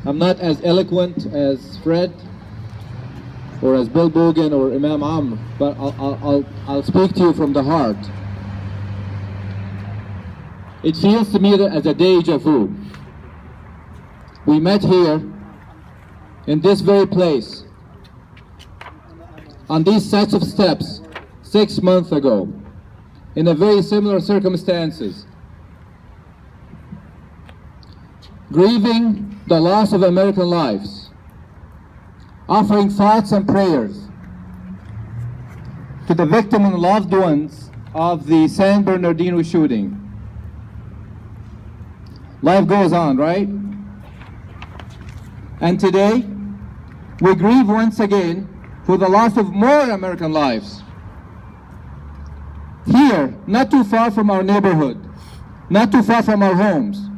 I'm not as eloquent as Fred or as Bill Bogan or Imam Amr, but I'll speak to you from the heart. It feels to me as a déjà vu. We met here in this very place on these sets of steps 6 months ago in a very similar circumstances, grieving the loss of American lives, offering thoughts and prayers to the victim and loved ones of the San Bernardino shooting. Life goes on, right? And today, we grieve once again for the loss of more American lives. Here, not too far from our neighborhood, not too far from our homes.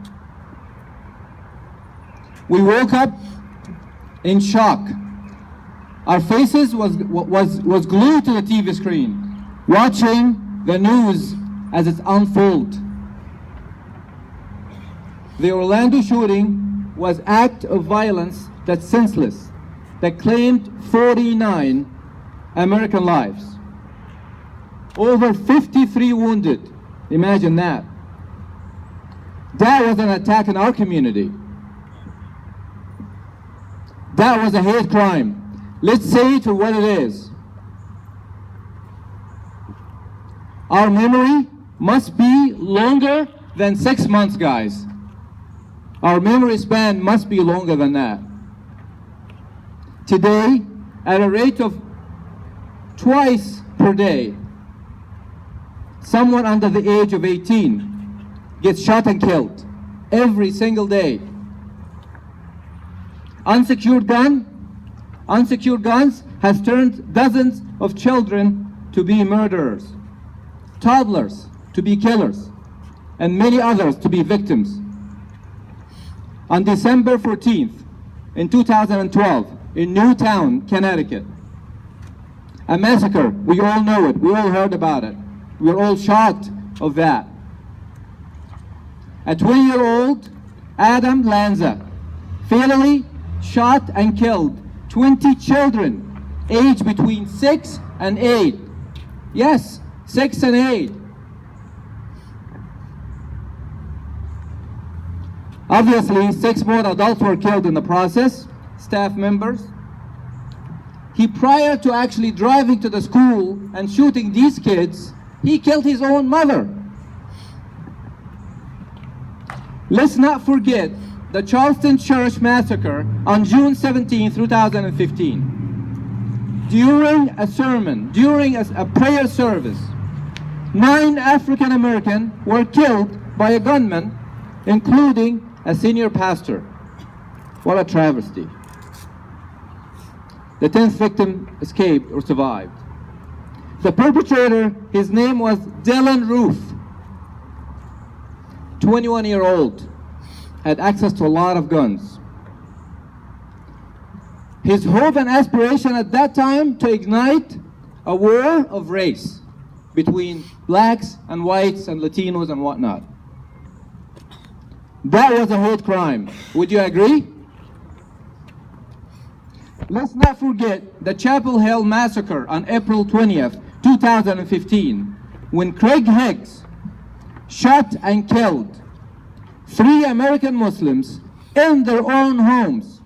We woke up in shock. Our faces was glued to the TV screen, watching the news as it unfolds. The Orlando shooting was an act of violence that's senseless, that claimed 49 American lives. Over 53 wounded. Imagine that. That was an attack on our community. That was a hate crime. Let's say it for what it is. Our memory must be longer than 6 months, guys. Our memory span must be longer than that. Today, at a rate of twice per day, someone under the age of 18 gets shot and killed every single day. Unsecured guns has turned dozens of children to be murderers, toddlers to be killers, and many others to be victims. On December 14th, in 2012, in Newtown, Connecticut, a massacre. We all know it. We all heard about it. We're all shocked of that. A 20-year-old, Adam Lanza, fatally shot and killed 20 children aged between 6 and 8. Yes, 6 and 8. Obviously, 6 more adults were killed in the process, staff members. Prior to actually driving to the school and shooting these kids, he killed his own mother. Let's not forget the Charleston Church massacre on June 17, 2015. During a sermon, during a prayer service, 9 African Americans were killed by a gunman, including a senior pastor. What a travesty. The 10th victim escaped or survived. The perpetrator, his name was Dylan Roof, 21-year-old, had access to a lot of guns. His hope and aspiration at that time to ignite a war of race between blacks and whites and Latinos and whatnot. That was a hate crime. Would you agree? Let's not forget the Chapel Hill massacre on April 20th, 2015, when Craig Hicks shot and killed 3 American Muslims in their own homes.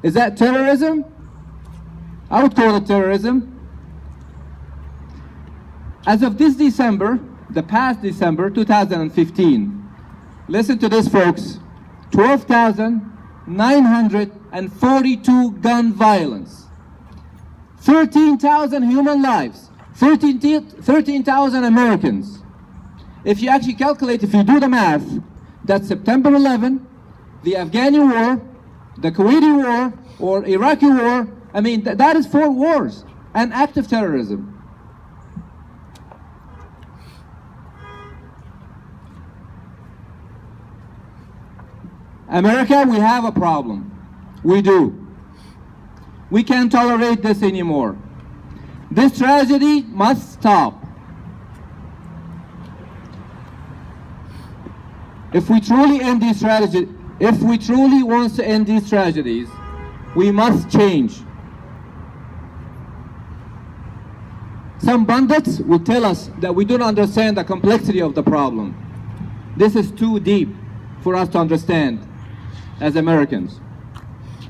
Is that terrorism? I would call it terrorism. As of this December, the past December 2015, listen to this, folks, 12,942 gun violence, 13,000 human lives, 13,000 Americans. If you actually calculate, if you do the math, that's September 11, the Afghani war, the Kuwaiti war, or Iraqi war. I mean, that is 4 wars and active terrorism. America, we have a problem. We do. We can't tolerate this anymore. This tragedy must stop. If we truly end these tragedies, if we truly want to end these tragedies, we must change. Some pundits will tell us that we don't understand the complexity of the problem. This is too deep for us to understand as Americans.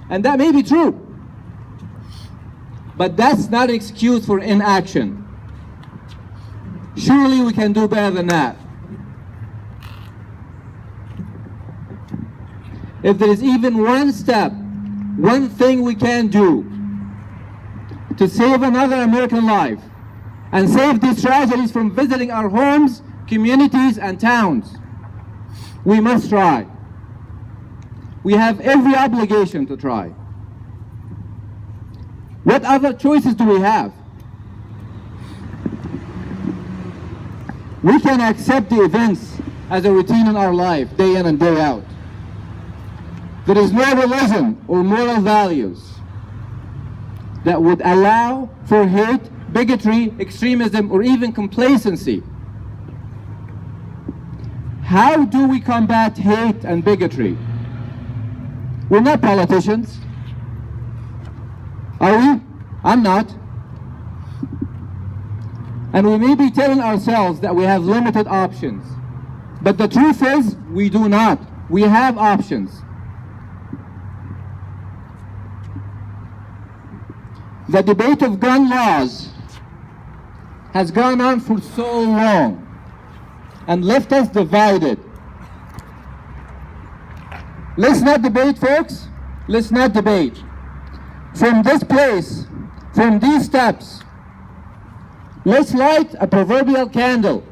And that may be true. But that's not an excuse for inaction. Surely we can do better than that. If there is even one step, one thing we can do to save another American life and save these tragedies from visiting our homes, communities, and towns, we must try. We have every obligation to try. What other choices do we have? We can accept the events as a routine in our life, day in and day out. There is no religion or moral values that would allow for hate, bigotry, extremism, or even complacency. How do we combat hate and bigotry? We're not politicians. Are we? I'm not. And we may be telling ourselves that we have limited options. But the truth is, we do not. We have options. The debate of gun laws has gone on for so long and left us divided. Let's not debate, folks. Let's not debate. From this place, from these steps, let's light a proverbial candle.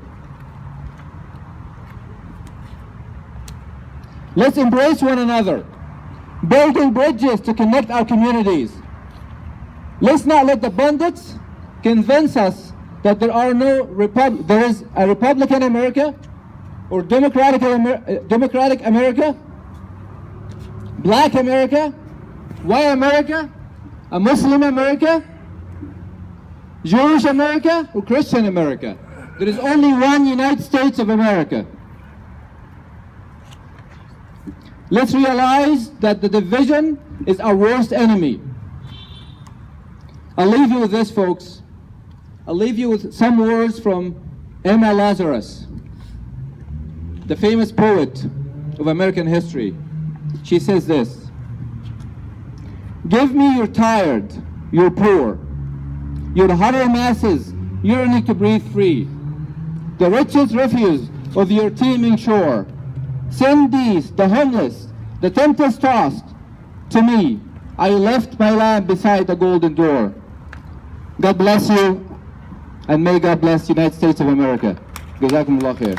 Let's embrace one another, building bridges to connect our communities. Let's not let the pundits convince us that there is a Republican America or Democratic America, Black America, white America, a Muslim America, Jewish America, or Christian America. There is only one United States of America. Let's realize that the division is our worst enemy. I'll leave you with this, folks. I'll leave you with some words from Emma Lazarus, the famous poet of American history. She says this: "Give me your tired, your poor, your huddled masses yearning to breathe free, the richest refuse of your teeming shore. Send these, the homeless, the tempest-tossed, to me. I left my lamb beside the golden door." God bless you, and may God bless the United States of America. Jazakumullah khair.